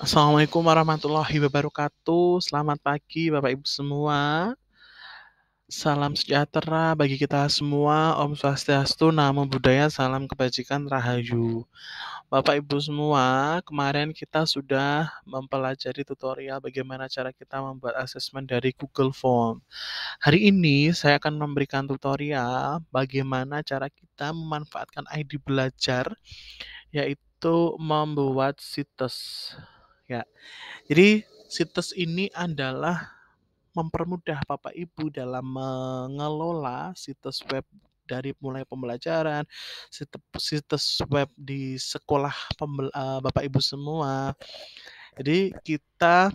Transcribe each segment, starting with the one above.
Assalamualaikum warahmatullahi wabarakatuh. Selamat pagi Bapak Ibu semua. Salam sejahtera bagi kita semua. Om Swastiastu, Namo Buddhaya, salam kebajikan, Rahayu. Bapak Ibu semua, kemarin kita sudah mempelajari tutorial bagaimana cara kita membuat asesmen dari Google Form. Hari ini saya akan memberikan tutorial bagaimana cara kita memanfaatkan ID belajar, yaitu membuat situs. Ya, jadi situs ini adalah mempermudah Bapak Ibu dalam mengelola situs web dari mulai pembelajaran, situs web di sekolah Bapak Ibu semua. Jadi kita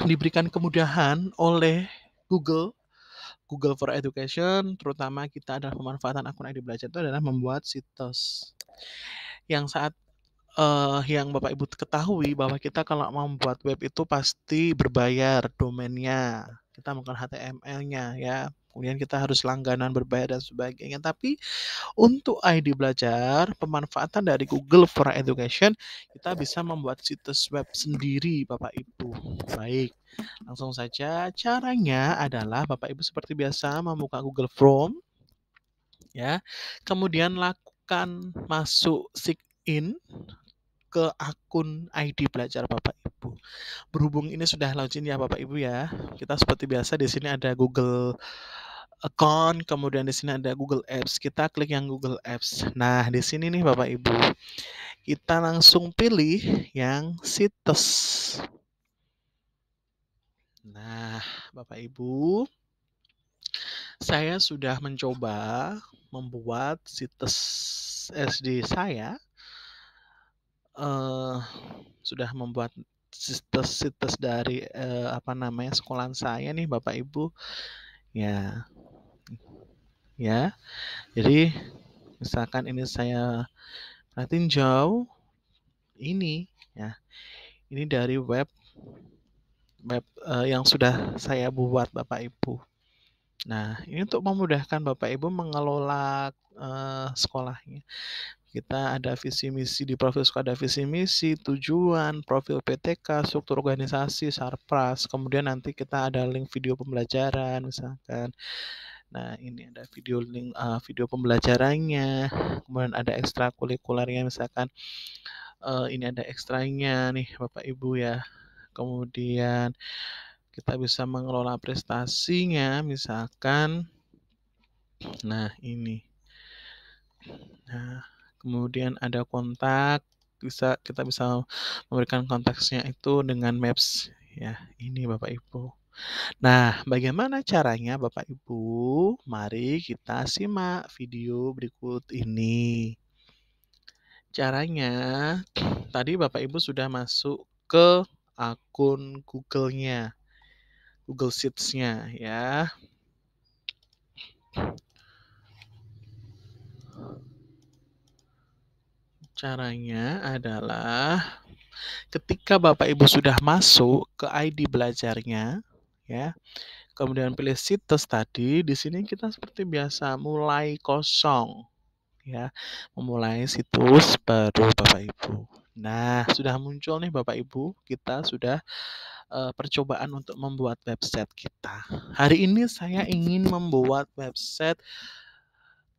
diberikan kemudahan oleh Google for Education, terutama kita adalah pemanfaatan akun ID belajar itu adalah membuat situs. Yang Bapak Ibu ketahui bahwa kita kalau mau membuat web itu pasti berbayar domainnya, kita menggunakan HTML-nya ya, kemudian kita harus langganan berbayar dan sebagainya. Tapi untuk ID belajar, pemanfaatan dari Google for Education, kita bisa membuat situs web sendiri Bapak Ibu. Baik, langsung saja. Caranya adalah Bapak Ibu seperti biasa membuka Google Form ya, kemudian lakukan masuk sign ke akun ID belajar Bapak Ibu. Berhubung ini sudah login ya Bapak Ibu ya. Kita seperti biasa di sini ada Google Account, kemudian di sini ada Google Apps. Kita klik yang Google Apps. Nah, di sini nih Bapak Ibu. Kita langsung pilih yang situs. Nah, Bapak Ibu, saya sudah mencoba membuat situs SD saya. Sudah membuat situs dari sekolahan saya nih Bapak Ibu. Ya, ya. Jadi misalkan ini saya tinjau ini ya. Ini dari web yang sudah saya buat Bapak Ibu. Nah, ini untuk memudahkan Bapak Ibu mengelola sekolahnya. Kita ada visi misi di profil sekolah, ada visi misi, tujuan, profil PTK, struktur organisasi, Sarpras. Kemudian nanti kita ada link video pembelajaran misalkan. Nah, ini ada video pembelajarannya. Kemudian ada ekstrakurikulernya misalkan. Ini ada ekstranya nih Bapak Ibu ya. Kemudian kita bisa mengelola prestasinya misalkan. Nah, ini. Nah, kemudian ada kontak, kita bisa memberikan konteksnya itu dengan Maps ya. Ini Bapak Ibu. Nah, bagaimana caranya Bapak Ibu? Mari kita simak video berikut ini. Caranya, tadi Bapak Ibu sudah masuk ke akun Google-nya, Google Sheets-nya ya. Caranya adalah ketika Bapak Ibu sudah masuk ke ID belajarnya, ya, kemudian pilih situs tadi, di sini kita seperti biasa mulai kosong, ya, memulai situs baru Bapak Ibu. Nah, sudah muncul nih Bapak Ibu, kita sudah percobaan untuk membuat website kita. Hari ini saya ingin membuat website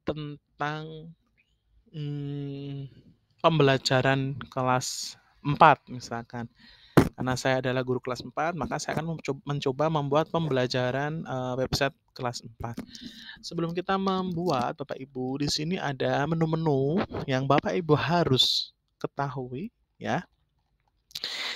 tentang pembelajaran kelas 4 misalkan. Karena saya adalah guru kelas 4, maka saya akan mencoba membuat pembelajaran website kelas 4. Sebelum kita membuat, Bapak Ibu, di sini ada menu-menu yang Bapak Ibu harus ketahui ya.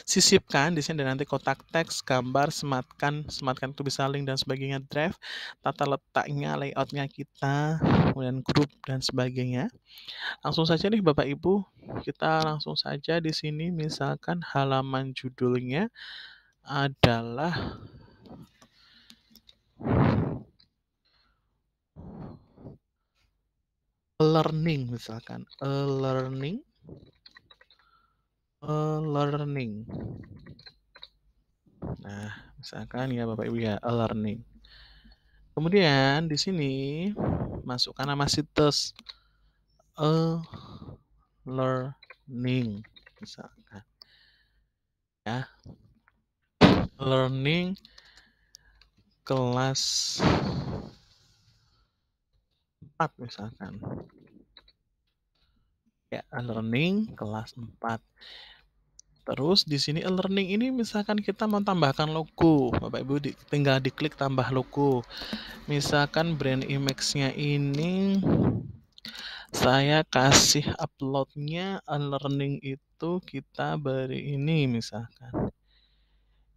Sisipkan di sini ada nanti kotak teks, gambar, sematkan itu bisa link dan sebagainya, drive, tata letaknya, layoutnya kita, kemudian grup dan sebagainya. Langsung saja nih Bapak Ibu, kita langsung saja di sini misalkan halaman judulnya adalah learning misalkan, learning. Nah, misalkan ya Bapak Ibu ya, learning. Kemudian di sini masukkan nama situs learning misalkan. ya. Learning kelas 4 misalkan. Ya, learning kelas 4. Terus di sini e-learning ini misalkan kita mau tambahkan logo, Bapak Ibu tinggal diklik tambah logo. Misalkan brand image-nya ini saya kasih upload-nya e-learning itu kita beri ini misalkan.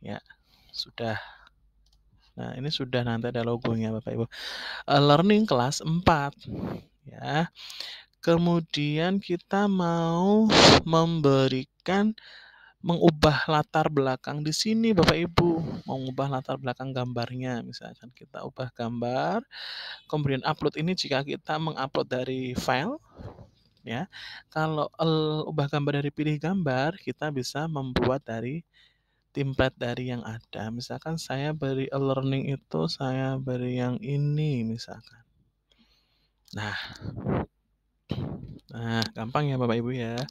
Ya, sudah. Nah, ini sudah nanti ada logonya Bapak Ibu. E-learning kelas 4 ya. Kemudian kita mau mengubah latar belakang di sini Bapak Ibu, mengubah latar belakang gambarnya. Misalkan kita ubah gambar, kemudian upload ini jika kita mengupload dari file ya. Kalau ubah gambar dari pilih gambar, kita bisa membuat dari template dari yang ada. Misalkan saya beri e-learning itu saya beri yang ini misalkan. Nah, gampang ya Bapak Ibu ya.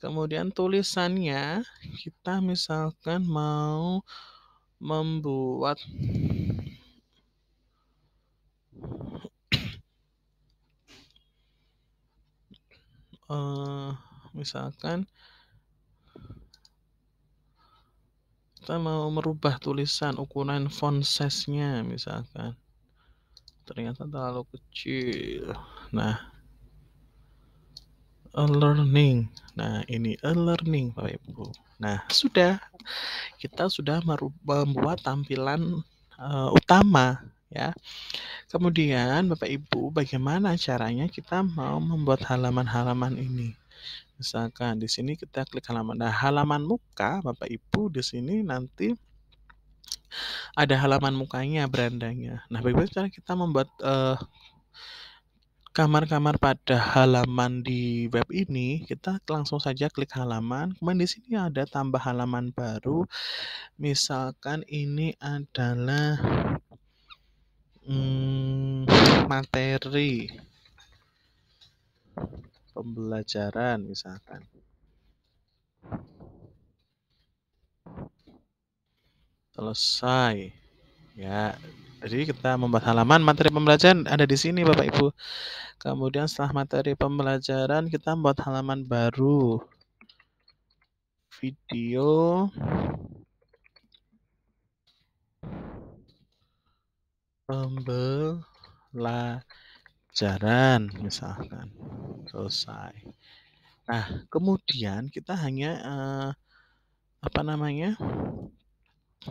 Kemudian tulisannya kita misalkan mau membuat misalkan kita mau merubah tulisan ukuran font size-nya misalkan. Ternyata terlalu kecil. Nah, e-learning. Nah, ini e-learning Bapak Ibu. Nah, kita sudah membuat tampilan utama ya. Kemudian Bapak Ibu, bagaimana caranya kita mau membuat halaman-halaman ini? Misalkan di sini kita klik halaman. Nah, halaman muka Bapak Ibu di sini nanti ada halaman mukanya, berandanya. Nah, bagaimana cara kita membuat kamar-kamar pada halaman di web ini? Kita langsung saja klik halaman. Kemudian di sini ada tambah halaman baru. Misalkan ini adalah materi pembelajaran misalkan. Selesai. Ya, jadi kita membuat halaman materi pembelajaran ada di sini Bapak Ibu. Kemudian setelah materi pembelajaran kita membuat halaman baru. Video pembelajaran misalkan. Selesai. Nah, kemudian kita hanya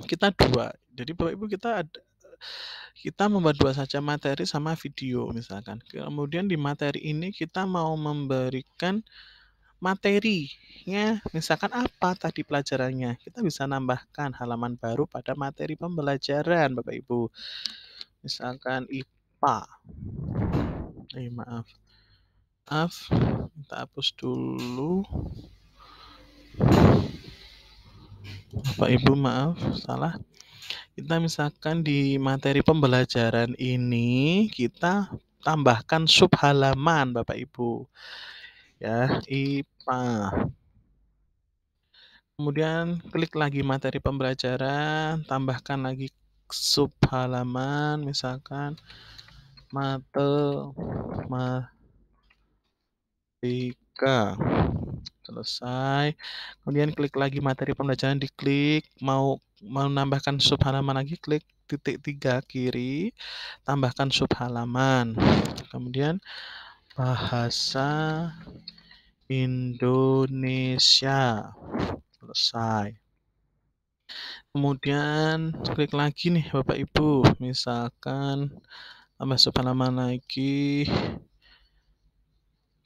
kita dua. Jadi Bapak Ibu kita membuat dua saja materi sama video misalkan. Kemudian di materi ini kita mau memberikan materinya, misalkan apa tadi pelajarannya. Kita bisa nambahkan halaman baru pada materi pembelajaran Bapak Ibu. Misalkan IPA. Maaf. Kita hapus dulu. Bapak Ibu maaf, salah. Kita misalkan di materi pembelajaran ini kita tambahkan sub halaman Bapak Ibu. Ya, IPA. Kemudian klik lagi materi pembelajaran, tambahkan lagi sub halaman misalkan matematika. Selesai. Kemudian klik lagi materi pembelajaran, diklik, mau menambahkan sub halaman lagi, klik titik 3 kiri, tambahkan sub halaman. Kemudian bahasa Indonesia. Selesai. Kemudian klik lagi nih Bapak Ibu, misalkan tambah sub halaman lagi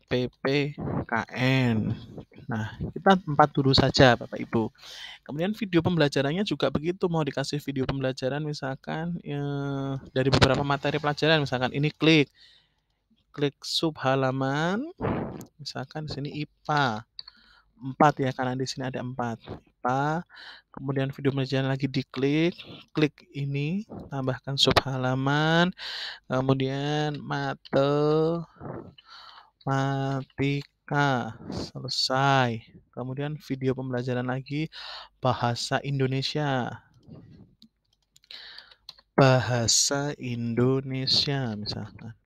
PPKN. Nah, kita 4 dulu saja Bapak Ibu. Kemudian video pembelajarannya juga begitu, mau dikasih video pembelajaran misalkan dari beberapa materi pelajaran, misalkan ini klik sub halaman, misalkan di sini IPA 4 ya, karena di sini ada 4 IPA. Kemudian video pembelajaran lagi diklik, klik ini, tambahkan sub halaman, kemudian matematika. Selesai. Kemudian video pembelajaran lagi bahasa Indonesia. Bahasa Indonesia misalkan.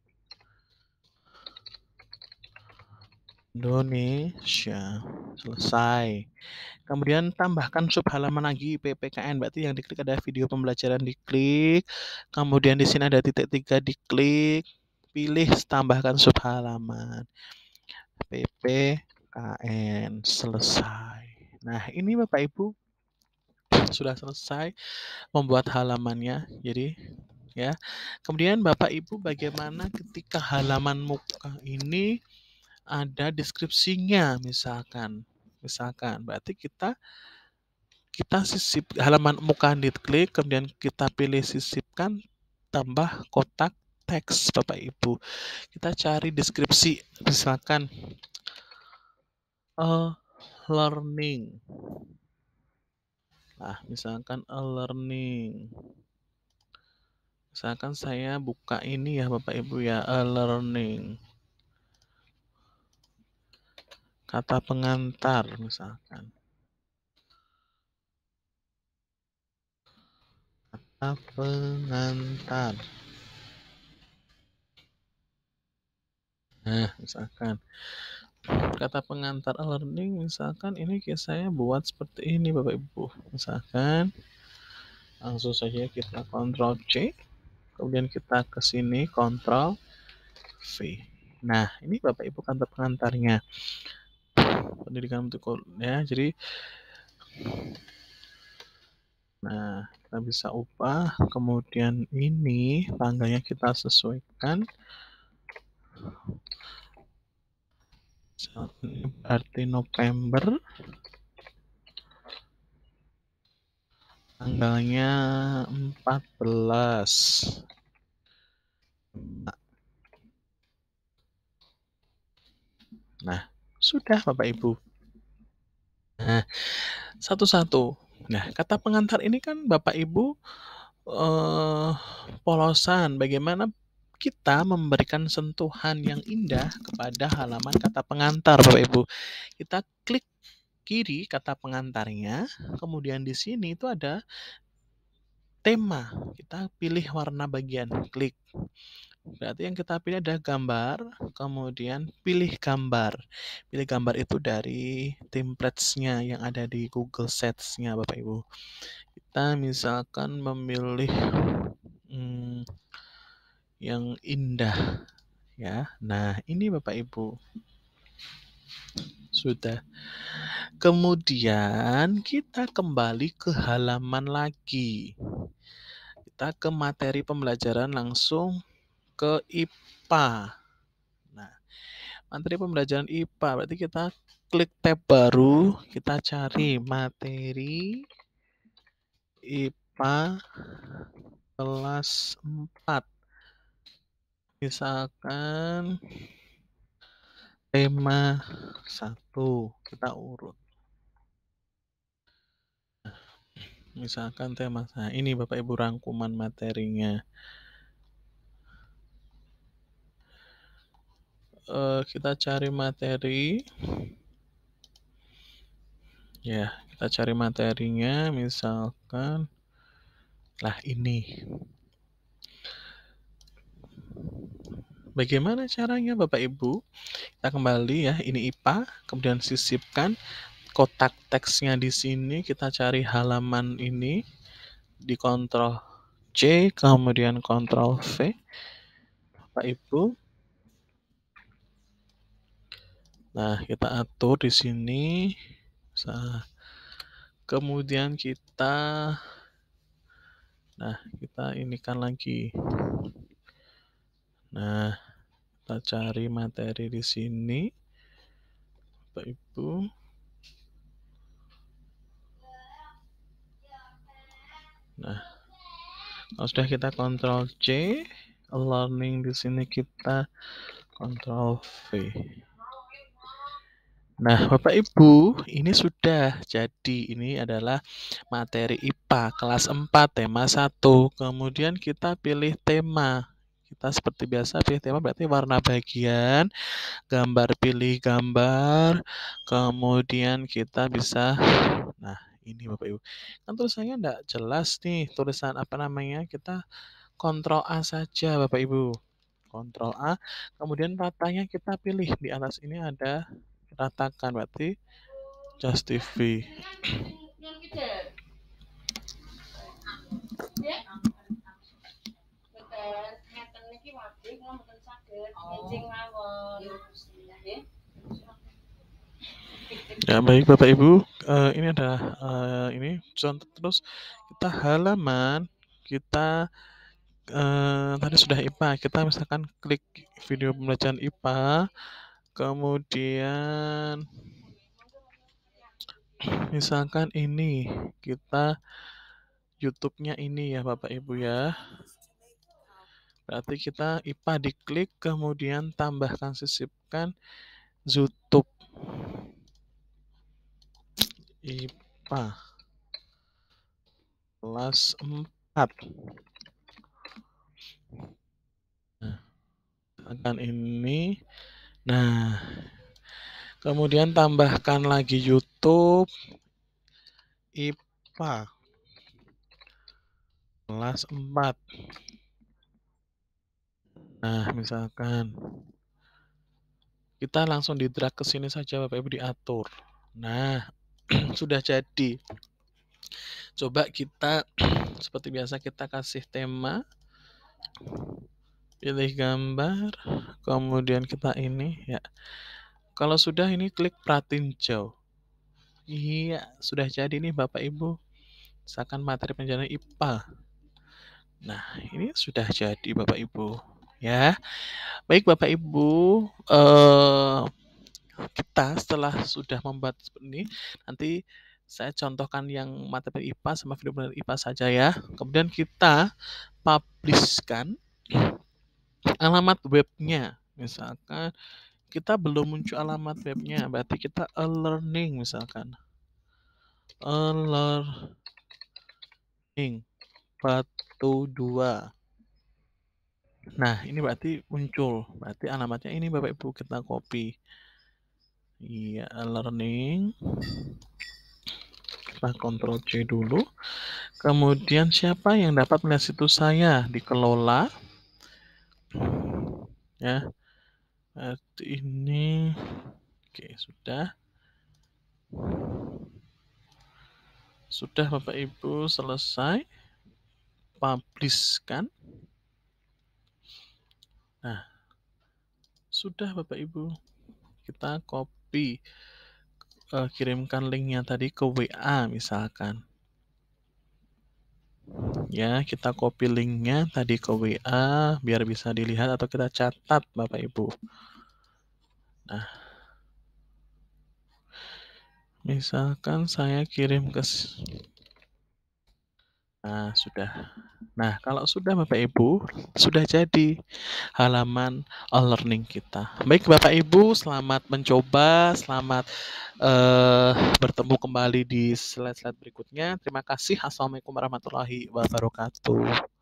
Indonesia. Selesai. Kemudian tambahkan sub halaman lagi PPKN, berarti yang diklik ada video pembelajaran diklik, kemudian di sini ada titik 3 diklik, pilih tambahkan sub halaman PPKN, selesai. Nah, ini Bapak Ibu sudah selesai membuat halamannya. Jadi ya. Kemudian Bapak Ibu bagaimana ketika halaman muka ini ada deskripsinya misalkan. Misalkan berarti kita sisip halaman muka diklik, kemudian kita pilih sisipkan, tambah kotak teks Bapak Ibu. Kita cari deskripsi, misalkan learning. Nah, misalkan learning. Misalkan saya buka ini ya Bapak Ibu ya, learning. Kata pengantar misalkan. Kata pengantar. Nah, misalkan kata pengantar learning, misalkan ini saya buat seperti ini Bapak Ibu. Misalkan langsung saja kita Ctrl C, kemudian kita ke sini Ctrl V. Nah, ini Bapak Ibu kata pengantarnya. Pendidikan untuk ya, jadi nah, kita bisa ubah, kemudian ini tanggalnya kita sesuaikan. Berarti November, tanggalnya 14. Nah, sudah Bapak Ibu. Nah, satu-satu. Nah, kata pengantar ini kan Bapak Ibu polosan. Bagaimana kita memberikan sentuhan yang indah kepada halaman kata pengantar Bapak Ibu. Kita klik kiri kata pengantarnya, kemudian di sini itu ada tema. Kita pilih warna bagian, klik. Berarti yang kita pilih ada gambar, kemudian pilih gambar. Pilih gambar itu dari templates-nya yang ada di Google Sheets-nya Bapak Ibu. Kita misalkan memilih yang indah ya. Nah, ini Bapak Ibu. Sudah. Kemudian kita kembali ke halaman lagi. Kita ke materi pembelajaran langsung ke IPA. Nah, materi pembelajaran IPA berarti kita klik tab baru, kita cari materi IPA kelas 4. Misalkan tema 1, kita urut. Misalkan tema, nah ini Bapak Ibu rangkuman materinya. Kita cari materi. Ya, kita cari materinya, misalkan lah ini. Bagaimana caranya Bapak Ibu? Kita kembali ya, ini IPA, kemudian sisipkan kotak teksnya di sini, kita cari halaman ini, di Ctrl C, kemudian Ctrl V. Bapak Ibu. Nah, kita atur di sini. Kemudian kita inikan lagi. Nah, kita cari materi di sini. Bapak Ibu. Nah, kalau sudah kita Ctrl C, learning di sini kita Ctrl V. Nah, Bapak Ibu, ini sudah jadi. Ini adalah materi IPA kelas 4 tema 1. Kemudian kita pilih tema. Kita seperti biasa pilih tema berarti warna bagian, gambar pilih gambar, kemudian kita bisa nah ini Bapak Ibu. Kan tulisannya enggak jelas nih, tulisan apa namanya, kita Ctrl A saja Bapak Ibu. Ctrl A, kemudian ratanya kita pilih. Di atas ini ada ratakan, berarti justify. Ya baik Bapak Ibu, ini adalah ini contoh, terus kita halaman kita tadi sudah IPA, kita misalkan klik video pembelajaran IPA, kemudian misalkan ini kita YouTube-nya ini ya Bapak Ibu ya. Berarti kita IPA diklik, kemudian tambahkan sisipkan YouTube IPA kelas 4. Nah, tekan ini. Nah, kemudian tambahkan lagi YouTube IPA kelas 4. Nah, misalkan kita langsung di drag ke sini saja Bapak Ibu, diatur. Nah, sudah jadi. Coba kita seperti biasa kita kasih tema, pilih gambar, kemudian kita ini ya. Kalau sudah ini klik pratinjau. Iya, sudah jadi nih Bapak Ibu. Misalkan materi pelajaran IPA. Nah, ini sudah jadi Bapak Ibu. Ya, baik Bapak Ibu. Kita setelah sudah membuat seperti ini, nanti saya contohkan yang materi IPA sama video pelajaran IPA saja ya. Kemudian kita publishkan alamat webnya. Misalkan kita belum muncul alamat webnya, berarti kita e-learning misalkan. E-learning Batu 2. Nah, ini berarti muncul. Berarti alamatnya ini Bapak Ibu, kita copy. Iya, e-learning. Kita Ctrl C dulu. Kemudian siapa yang dapat melihat situs saya? Dikelola. Ya. Berarti ini. Oke, sudah. Sudah Bapak Ibu selesai. Publishkan. Nah, sudah Bapak Ibu. Kita copy. Kirimkan linknya tadi ke WA misalkan. Ya, kita copy linknya tadi ke WA biar bisa dilihat atau kita catat Bapak Ibu. Nah, misalkan saya kirim ke nah, sudah. Nah, kalau sudah Bapak Ibu, sudah jadi halaman e-learning kita. Baik Bapak Ibu, selamat mencoba, selamat bertemu kembali di slide-slide berikutnya. Terima kasih. Assalamualaikum warahmatullahi wabarakatuh.